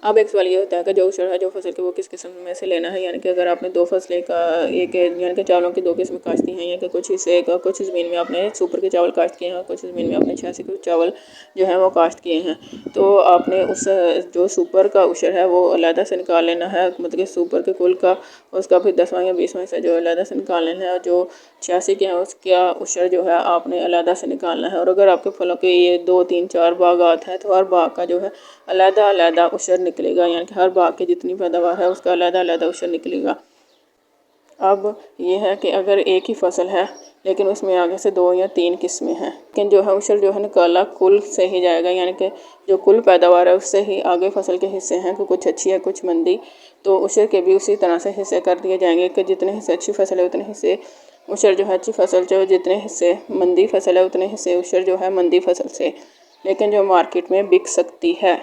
अब एक सवाल ये होता है कि जो उशर है जो फसल की वो किस किस्म में से लेना है, यानी कि अगर आपने 2 फसलें का एक यानी कि चावलों की 2 किस्में काश्त की हैं, या कि कुछ हिस्से कुछ ज़मीन में आपने सुपर के चावल काश्त किए हैं और कुछ ज़मीन में आपने 86 के चावल जो है वो काश्त किए हैं, तो आपने उस जो सुपर का उशर है वो अलहदा से निकाल लेना है, मतलब कि सुपर के कुल का उसका फिर 10वां या 20वां हिस्सा जो अलहदा से निकाल लेना है, और जो 86 के हैं उसका उशर जो है आपने अलहदा से निकालना है। और अगर आपके फलों के ये 2, 3, 4 बागात हैं तो हर बाग का जो है अलहदा अलहदा उशर निकलेगा, यानी कि हर बाग की जितनी पैदावार है उसका अलहदा अलहदा उशर निकलेगा। अब ये है कि अगर एक ही फसल है लेकिन उसमें आगे से 2 या 3 किस्में हैं, लेकिन जो है उशर जो है निकाला कुल से ही जाएगा, यानी कि जो कुल पैदावार है उससे ही आगे फसल के हिस्से हैं कि कुछ अच्छी है कुछ मंदी, तो उशर के भी उसी तरह से हिस्से कर दिए जाएंगे कि जितने हिस्से अच्छी फसल है उतने हिस्से उशर जो है अच्छी फसल जो जितने हिस्से मंदी फसल है उतने हिस्से उशर जो है मंदी फसल से, लेकिन जो मार्केट में बिक सकती है।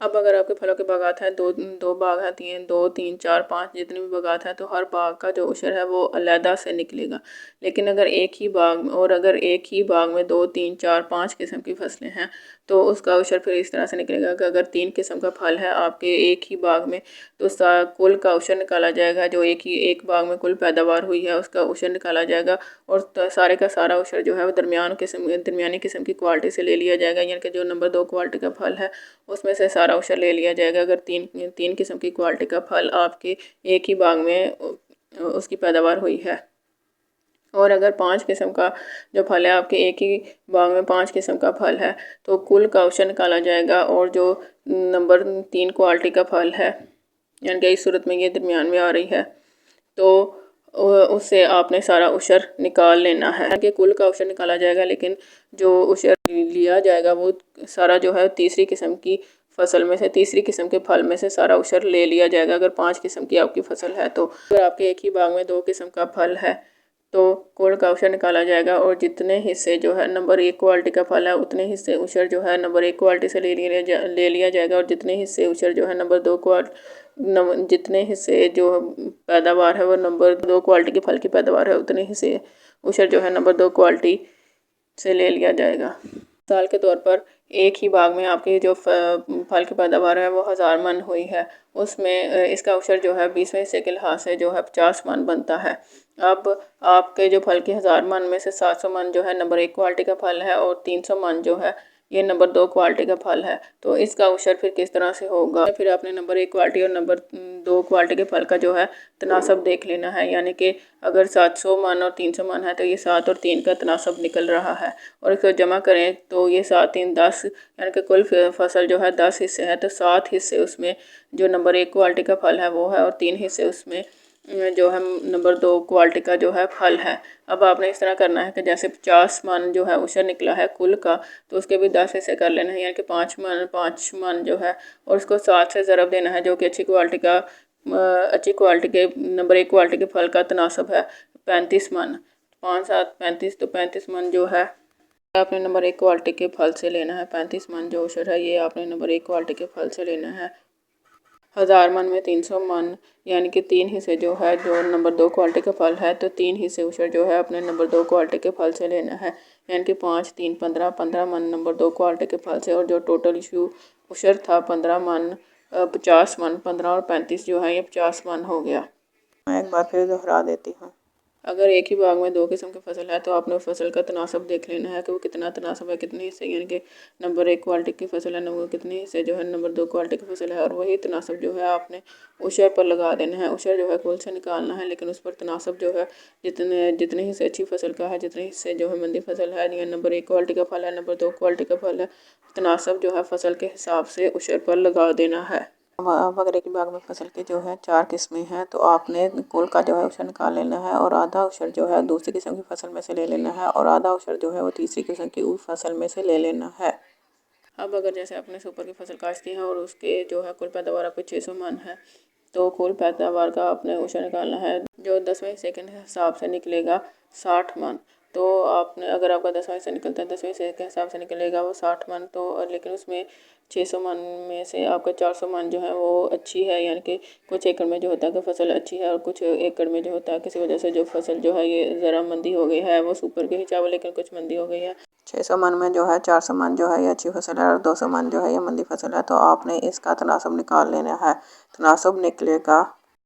अब अगर आपके फलों के बागात हैं, दो बाग हैं, 2, 3, 4, 5 जितने भी बागात हैं, तो हर बाग का जो उशर है वो अलहदा से निकलेगा। लेकिन अगर एक ही बाग में 2, 3, 4, 5 किस्म की फसलें हैं तो उसका उशर फिर इस तरह से निकलेगा कि अगर 3 किस्म का फल है आपके एक ही बाग में तो उसका कुल का उशर निकाला जाएगा, जो एक बाग में कुल पैदावार हुई है उसका उशर निकाला जाएगा, और सारे का सारा उशर जो है वो दरमियानी किस्म की क्वालिटी से ले लिया जाएगा, यानी कि जो नंबर 2 क्वालिटी का फल है उसमें से सारा उशर ले लिया जाएगा। अगर तीन किस्म की क्वालिटी का फल आपके एक ही बाग में उसकी पैदावार हुई है, और अगर 5 किस्म का जो फल है आपके एक ही बाग में 5 किस्म का फल है तो कुल का उशर निकाला जाएगा, और जो नंबर 3 क्वालिटी का फल है यानी कि इस सूरत में ये दरमियान में आ रही है तो उससे आपने सारा उशर निकाल लेना है कि कुल का उशर निकाला जाएगा, लेकिन जो उशर लिया जाएगा वो सारा जो है तीसरी किस्म की फसल में से तीसरी किस्म के फल में से सारा उशर ले लिया जाएगा। अगर 5 किस्म की आपकी फसल है तो अगर आपके एक ही बाग में 2 किस्म का फल है तो कुल का उशर निकाला जाएगा, और जितने हिस्से जो है नंबर 1 क्वालिटी का फल है उतने हिस्से उशर जो है नंबर 1 क्वालिटी से ले लिया जाएगा, और जितने हिस्से उशर जो है नंबर 2 जितने हिस्से जो पैदावार है वो नंबर 2 क्वालिटी के फल की पैदावार है उतने हिस्से उशर जो है नंबर 2 क्वालिटी से ले लिया जाएगा। मिसाल के तौर पर एक ही बाग में आपकी जो फल की पैदावार है वो 1000 मन हुई है, उसमें इसका उशर जो है 20वें हिस्से के लिहाज से जो है 50 मन बनता है। अब आपके जो फल के 1000 मन में से 700 मन जो है नंबर 1 क्वालिटी का फल है और 300 मन जो है ये नंबर 2 क्वालिटी का फल है, तो इसका उशर फिर किस तरह से होगा। फिर आपने नंबर 1 क्वालिटी और नंबर 2 क्वालिटी के फल का जो है तनासब देख लेना है, यानी कि अगर 700 मन और 300 मन है तो ये 7 और 3 का तनासब निकल रहा है, और इसको जमा करें तो ये 7, 3, 10 यानी कि कुल फसल जो है 10 हिस्से हैं, तो 7 हिस्से उसमें जो नंबर 1 क्वालिटी का फल है वो है, और 3 हिस्से उसमें जो है नंबर 2 क्वालिटी का जो है फल है। अब आपने इस तरह करना है कि जैसे 50 मन जो है उशर निकला है कुल का, तो उसके भी 10 हिस्से कर लेना है, यानी कि 5 मन जो है, और उसको 7 से ज़रब देना है जो कि अच्छी क्वालिटी के नंबर 1 क्वालिटी के फल का तनासब है 35 मन। 5, 7, 35, तो 35 मन जो है आपने नंबर 1 क्वालिटी के फल से लेना है। 35 मन जो उशर है ये आपने नंबर 1 क्वालिटी के फल से लेना है। 1000 मन में 300 मन, यानी कि 3 हिस्से जो है जो नंबर 2 क्वालिटी का फल है, तो 3 हिस्से उशर जो है अपने नंबर 2 क्वालिटी के फल से लेना है, यानी कि 5, 3, 15, 15 मन नंबर 2 क्वालिटी के फल से, और जो टोटल उशर था 15 मन 50 मन 15 और 35 जो है ये 50 मन हो गया। मैं एक बार फिर दोहरा देती हूँ। अगर एक ही बाग में 2 किस्म की फसल है तो आपने फसल का तनासब देख लेना है कि वो कितना तनासब है, कितने हिस्से, यानी कि नंबर 1 क्वालिटी की फसल है नंबर कितने हिस्से जो है नंबर 2 क्वालिटी की फसल है, और वही तनासब जो है आपने उशर पर लगा देना है। उशर जो है कुल से निकालना है, लेकिन उस पर तनासब जो है जितने हिस्से अच्छी फसल का है जितने हिस्से जो है मंदी फसल है, या नंबर 1 क्वालिटी का फल है नंबर 2 क्वालिटी का फल है, तनासब जो है फसल के हिसाब से उशर पर लगा देना है। अब अगर एक बाग में फसल की जो है 4 किस्में हैं तो आपने कुल का जो है उशर निकाल लेना है, और आधा उशर जो है दूसरी किस्म की फसल में से ले लेना है, और आधा उशर जो है वो तीसरी किस्म की फसल में से ले लेना है। अब अगर जैसे आपने सुपर की फसल काश्त की है और उसके जो है कुल पैदावार आपके 600 मन है, तो कुल पैदावार का आपने उशर निकालना है जो 10वें हिस्से के हिसाब से निकलेगा 60 मन। तो आपने अगर आपका 10वां हिस्सा निकलता है 10वें हिस्से के हिसाब से निकलेगा वो 60 मन। तो लेकिन उसमें 600 मन में से आपका 400 मन जो है वो अच्छी है, यानी कि कुछ एकड़ में जो होता है कि फसल अच्छी है और कुछ एकड़ में जो होता है किसी वजह से जो फसल जो है ये ज़रा मंदी हो गई है, वो सुपर के ही चावल लेकिन कुछ मंदी हो गई है। 600 मन में जो है 400 मन जो है ये अच्छी फसल है और 200 मन जो है ये मंदी फसल है। तो आपने इसका तनासब निकाल लेना है। तनासब निकलेगा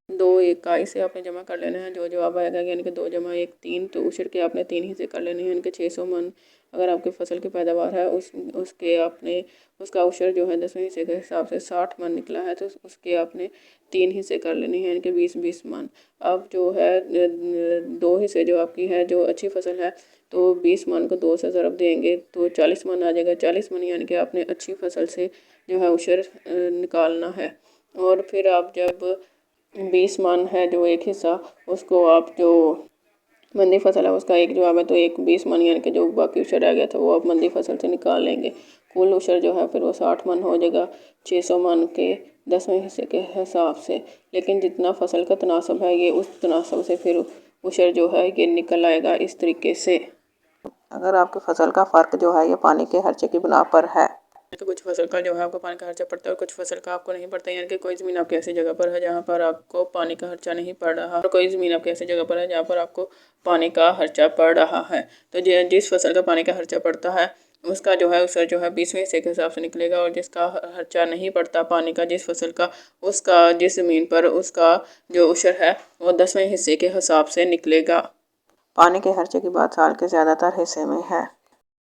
2 1 का, इसे आपने जमा कर लेना है। जो जवाब आएगा यानी कि 2 जमा 1 3, तो उशर के आपने 3 हिस्से कर लेने हैं, यानी कि 600 मन अगर आपकी फसल की पैदावार है उसके आपने उसका उशर जो है 10वें हिस्से के हिसाब से 60 मन निकला है, तो उसके आपने 3 हिस्से कर लेने हैं, यानी कि 20 मन। अब जो है 2 हिस्से जो आपकी है जो अच्छी फसल है, तो 20 मन को 2 से ज़रब देंगे तो 40 मन आ जाएगा। 40 मन यानी कि आपने अच्छी फसल से जो है उशर निकालना है। और फिर आप जब 20 मन है जो एक हिस्सा, उसको आप जो मंदी फसल है उसका एक जवाब है, तो एक 20 मन यानी कि जो बाकी उशर रह गया था वो आप मंदी फसल से निकाल लेंगे। कुल उशर जो है फिर वो 60 मन हो जाएगा 600 मन के 10वें हिस्से के हिसाब से। लेकिन जितना फसल का तनासब है ये उस तनासब से फिर उशर जो है ये निकल आएगा इस तरीके से। अगर आपकी फसल का फ़र्क जो है ये पानी के खर्चे की बिना पर है, तो कुछ फसल का जो है आपको पानी का खर्चा पड़ता है और कुछ फसल का आपको नहीं पड़ता, यानी कि कोई ज़मीन आपकी ऐसी जगह पर है जहाँ पर आपको पानी का खर्चा नहीं पड़ रहा और कोई ज़मीन आपकी ऐसी जगह पर है जहाँ पर आपको पानी का खर्चा पड़ रहा है। तो जिस फसल का पानी का खर्चा पड़ता है उसका जो है उसका जो है 20वें हिस्से के हिसाब से निकलेगा, और जिसका खर्चा नहीं पड़ता पानी का जिस फसल का, उसका जिस ज़मीन पर उसका जो उशर है वो 10वें हिस्से के हिसाब से निकलेगा। पानी के खर्चे की बात साल के ज़्यादातर हिस्से में है।